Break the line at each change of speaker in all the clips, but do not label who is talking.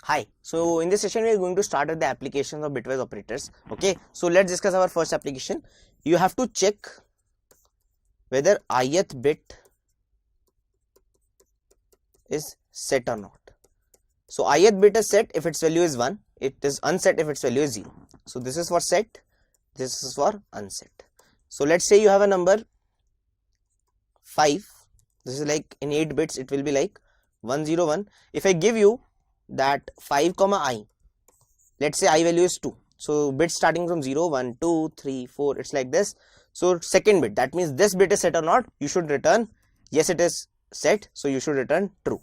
Hi, so in this session we are going to start with the applications of bitwise operators. Okay, so let's discuss our first application. You have to check whether ith bit is set or not. So ith bit is set if its value is 1, it is unset if its value is 0. So this is for set, this is for unset. So let's say you have a number 5, this is like in 8 bits it will be like 101. If I give you that 5 comma I, let's say I value is 2, so bits starting from 0 1 2 3 4, it's like this. So second bit, that means this bit is set or not, you should return yes it is set, so you should return true.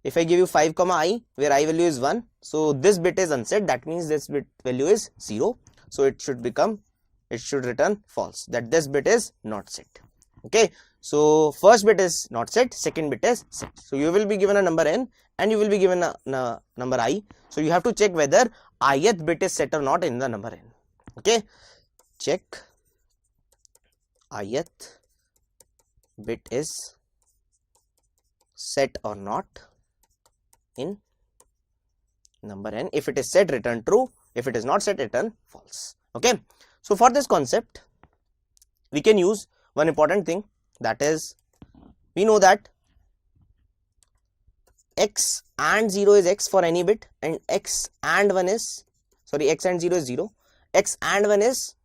If I give you 5 comma I where I value is 1, so this bit is unset, that means this bit value is 0, so it should return false, that this bit is not set. Okay, so first bit is not set, second bit is set. So you will be given a number n and you will be given a number I, so you have to check whether ith bit is set or not in the number n. Okay, check ith bit is set or not in number n. If it is set, return true, if it is not set, return false. Okay, so for this concept we can use one important thing, that is we know that x and 0 is x for any bit, and x and 1 is x and 0 is 0, x and 1 is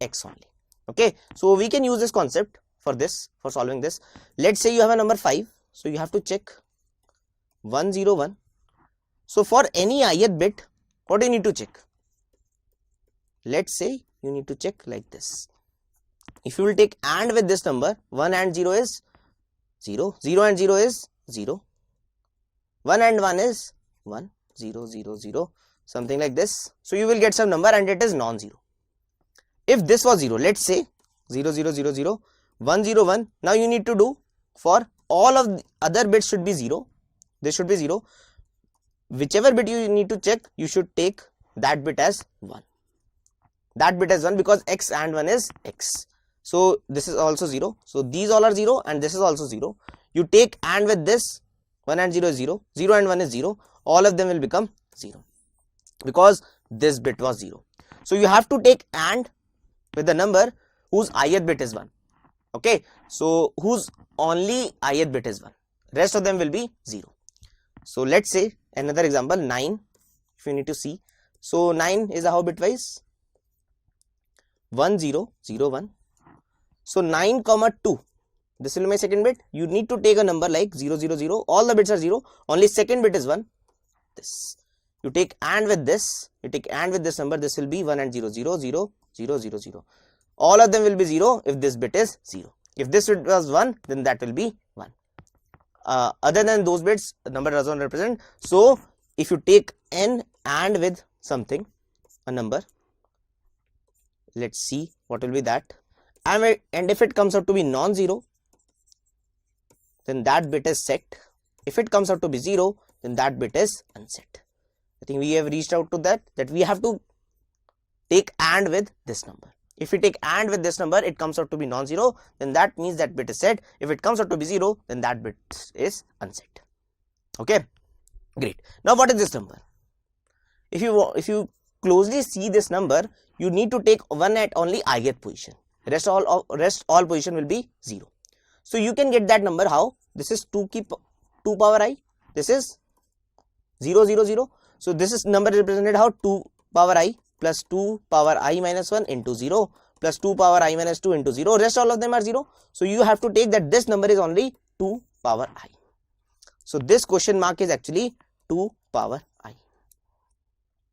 x only. Okay, so we can use this concept for this, for solving this. Let's say you have a number 5, so you have to check 101. So for any ith bit, what do you need to check? Let's say you need to check like this. If you will take AND with this number, 1 and 0 is 0, 0 and 0 is 0, 1 and 1 is 1, 0, 0, 0, something like this. So you will get some number and it is non-zero. If this was 0, let's say 0, 0, 0, 0, 1, 0, 1, now you need to do for all of the other bits should be 0, this should be 0. Whichever bit you need to check, you should take that bit as 1. That bit as 1 because x and 1 is x. So this is also 0. So these all are 0 and this is also 0. You take AND with this, 1 and 0 is 0, 0 and 1 is 0. All of them will become 0 because this bit was 0. So you have to take AND with the number whose ith bit is 1. Okay, so whose only ith bit is 1. Rest of them will be 0. So let's say another example 9, if you need to see. So 9 is a how bitwise? 1 0 0 1. So 9 comma 2, this will be my second bit. You need to take a number like 0 0 0, all the bits are 0, only second bit is 1. This you take AND with this, you take AND with this number, this will be 1 and 0 0 0 0 0 0. All of them will be 0 if this bit is 0. If this bit was 1, then that will be 1. Other than those bits, the number does not represent. So if you take n AND with something, a number, let's see what will be that, and if it comes out to be non-zero, then that bit is set. If it comes out to be 0, then that bit is unset. I think we have reached out to that we have to take AND with this number. If we take AND with this number, it comes out to be non-zero, then that means that bit is set. If it comes out to be 0, then that bit is unset. Okay, great. Now what is this number? If you closely see this number, you need to take 1 at only ith position. Rest all position will be 0. So you can get that number how? This is 2 power I, this is 0 0 0. So this is number represented how? 2 power I plus 2 power I minus 1 into 0 plus 2 power I minus 2 into 0. Rest all of them are 0. So you have to take that this number is only 2 power I. So this question mark is actually 2 power I.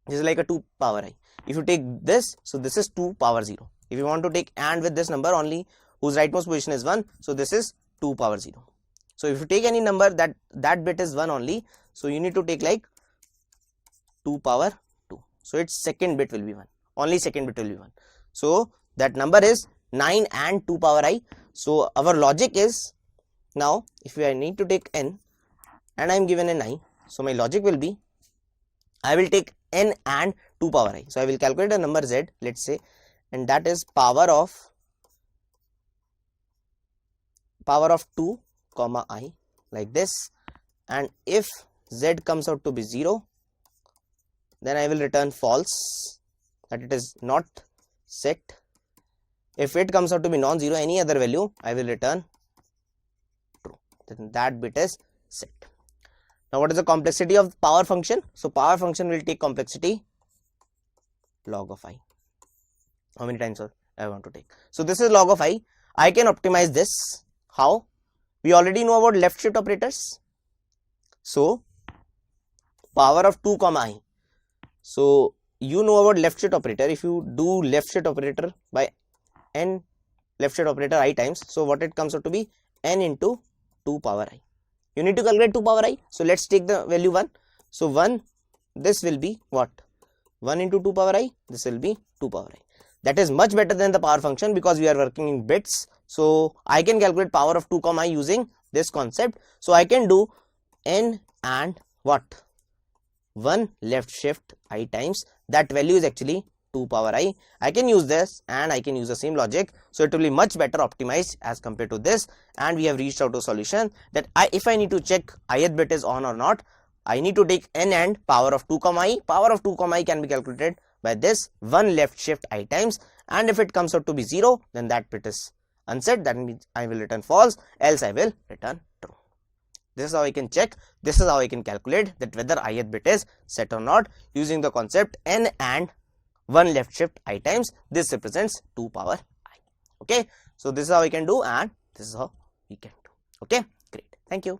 This is like a 2 power I. If you take this, so this is 2 power 0. If you want to take AND with this number only whose rightmost position is 1, so this is 2 power 0. So if you take any number that bit is 1 only, so you need to take like 2 power 2. So its second bit will be 1. Only second bit will be 1. So that number is 9 and 2 power I. So our logic is, now if I need to take n and I am given a 9, so my logic will be I will take n and 2 power I. So I will calculate a number z, let's say, and that is power of 2 comma I, like this, and if z comes out to be 0, then I will return false, that it is not set. If it comes out to be non-zero, any other value, I will return true, then that bit is set. Now what is the complexity of power function? So power function will take complexity log of I. How many times I want to take? So this is log of I. I can optimize this. How? We already know about left shift operators. So power of 2 comma I. So you know about left shift operator. If you do left shift operator by n left shift operator I times, so what it comes out to be n into 2 power I. You need to calculate 2 power I. So let's take the value 1. So 1, this will be what? 1 into 2 power I, this will be 2 power I. That is much better than the power function because we are working in bits. So I can calculate power of 2 comma I using this concept. So I can do n and what? 1 left shift I times, that value is actually 2 power I. I can use this and I can use the same logic. So it will be much better optimized as compared to this, and we have reached out to a solution that if I need to check ith bit is on or not, I need to take n and power of 2 comma I. Power of 2 comma I can be calculated by this 1 left shift I times, and if it comes out to be 0, then that bit is unset, that means I will return false, else I will return true. This is how I can check, this is how I can calculate that whether ith bit is set or not using the concept n and 1 left shift I times. This represents 2 power I. Okay, so this is how I can do, and this is how we can do. Okay, great, thank you.